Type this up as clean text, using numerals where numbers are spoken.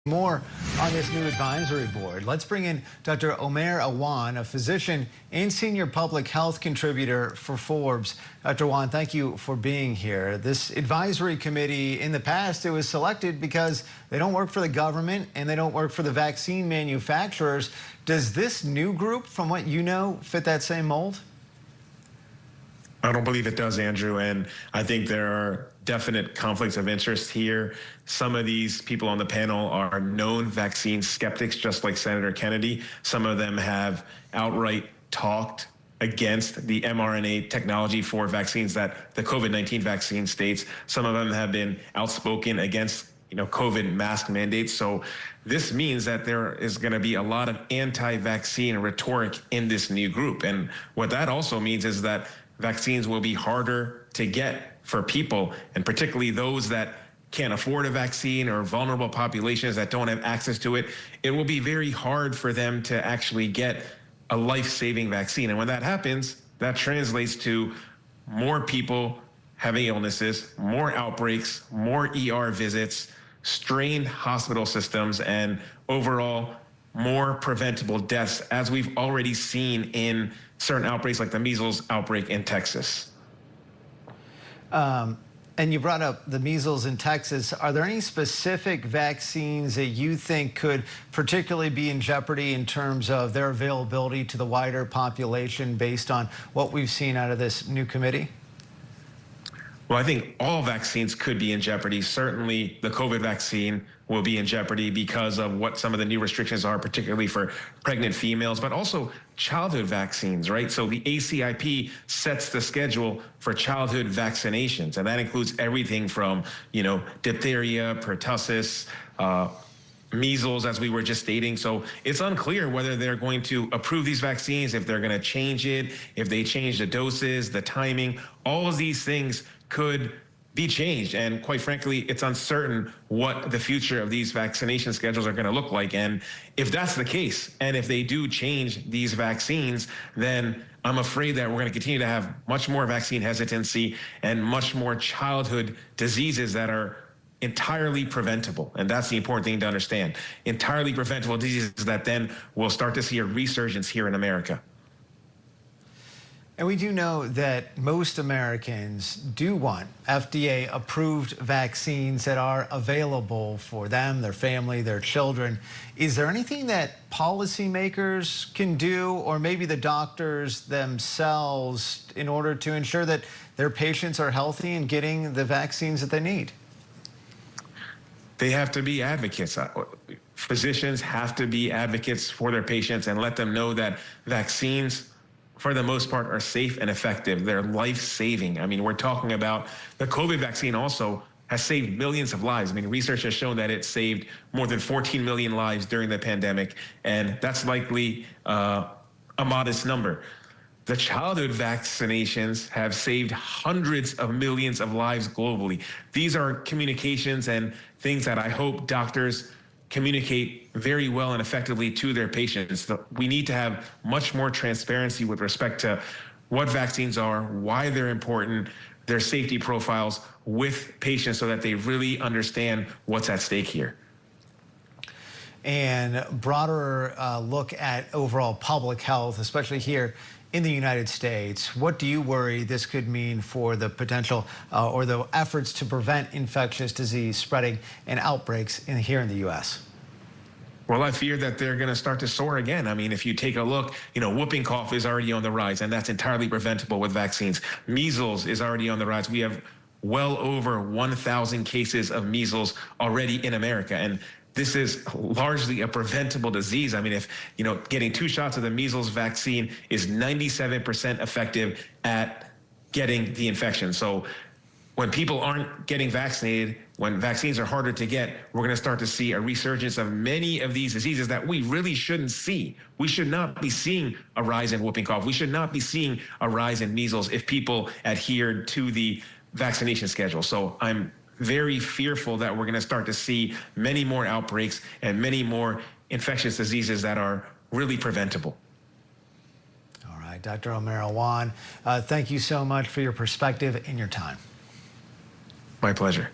More on this new advisory board. Let's bring in Dr. Omer Awan, a physician and senior public health contributor for Forbes. Dr. Awan, thank you for being here. This advisory committee, in the past, it was selected because they don't work for the government and they don't work for the vaccine manufacturers. Does this new group, from what you know, fit that same mold? I don't believe it does, Andrew, and I think there are definite conflicts of interest here. Some of these people on the panel are known vaccine skeptics, just like Senator Kennedy. Some of them have outright talked against the mRNA technology for vaccines that the COVID-19 vaccine states. Some of them have been outspoken against COVID mask mandates. So this means that there is going to be a lot of anti-vaccine rhetoric in this new group. And what that also means is that vaccines will be harder to get for people, and particularly those that can't afford a vaccine or vulnerable populations that don't have access to it. It will be very hard for them to actually get a life-saving vaccine. And when that happens, that translates to more people having illnesses, more outbreaks, more ER visits, strained hospital systems, and overall more preventable deaths, as we've already seen in certain outbreaks like the measles outbreak in Texas. And you brought up the measles in Texas. Are there any specific vaccines that you think could particularly be in jeopardy in terms of their availability to the wider population based on what we've seen out of this new committee? Well, I think all vaccines could be in jeopardy. Certainly the COVID vaccine will be in jeopardy because of what some of the new restrictions are, particularly for pregnant females, but also childhood vaccines, right? So the ACIP sets the schedule for childhood vaccinations, and that includes everything from, diphtheria, pertussis, measles, as we were just stating. So it's unclear whether they're going to approve these vaccines, if they're going to change it, if they change the doses, the timing. All of these things could be changed. And quite frankly, it's uncertain what the future of these vaccination schedules are going to look like. And if that's the case, and if they do change these vaccines, then I'm afraid that we're going to continue to have much more vaccine hesitancy and much more childhood diseases that are entirely preventable. And that's the important thing to understand. Entirely preventable diseases that then we'll start to see a resurgence here in America. And we do know that most Americans do want FDA-approved vaccines that are available for them, their family, their children. Is there anything that policymakers can do, or maybe the doctors themselves, in order to ensure that their patients are healthy and getting the vaccines that they need? They have to be advocates. Physicians have to be advocates for their patients and let them know that vaccines, for the most part, are safe and effective. They're life-saving. I mean, we're talking about the COVID vaccine also has saved millions of lives. I mean, research has shown that it saved more than 14 million lives during the pandemic, and that's likely a modest number. The childhood vaccinations have saved hundreds of millions of lives globally. These are communications and things that I hope doctors communicate very well and effectively to their patients. We need to have much more transparency with respect to what vaccines are, why they're important, their safety profiles with patients, so that they really understand what's at stake here. And broader look at overall public health, especially here in the United States. What do you worry this could mean for the potential or the efforts to prevent infectious disease spreading and outbreaks here in the U.S.? Well, I fear that they're going to start to soar again. I mean, if you take a look, whooping cough is already on the rise, and that's entirely preventable with vaccines. Measles is already on the rise. We have well over 1,000 cases of measles already in America, and this is largely a preventable disease. I mean, if, getting 2 shots of the measles vaccine is 97% effective at getting the infection. So when people aren't getting vaccinated, when vaccines are harder to get, we're going to start to see a resurgence of many of these diseases that we really shouldn't see. We should not be seeing a rise in whooping cough. We should not be seeing a rise in measles if people adhered to the vaccination schedule. So I'm very fearful that we're going to start to see many more outbreaks and many more infectious diseases that are really preventable. All right, Dr. Omer Awan, thank you so much for your perspective and your time. My pleasure.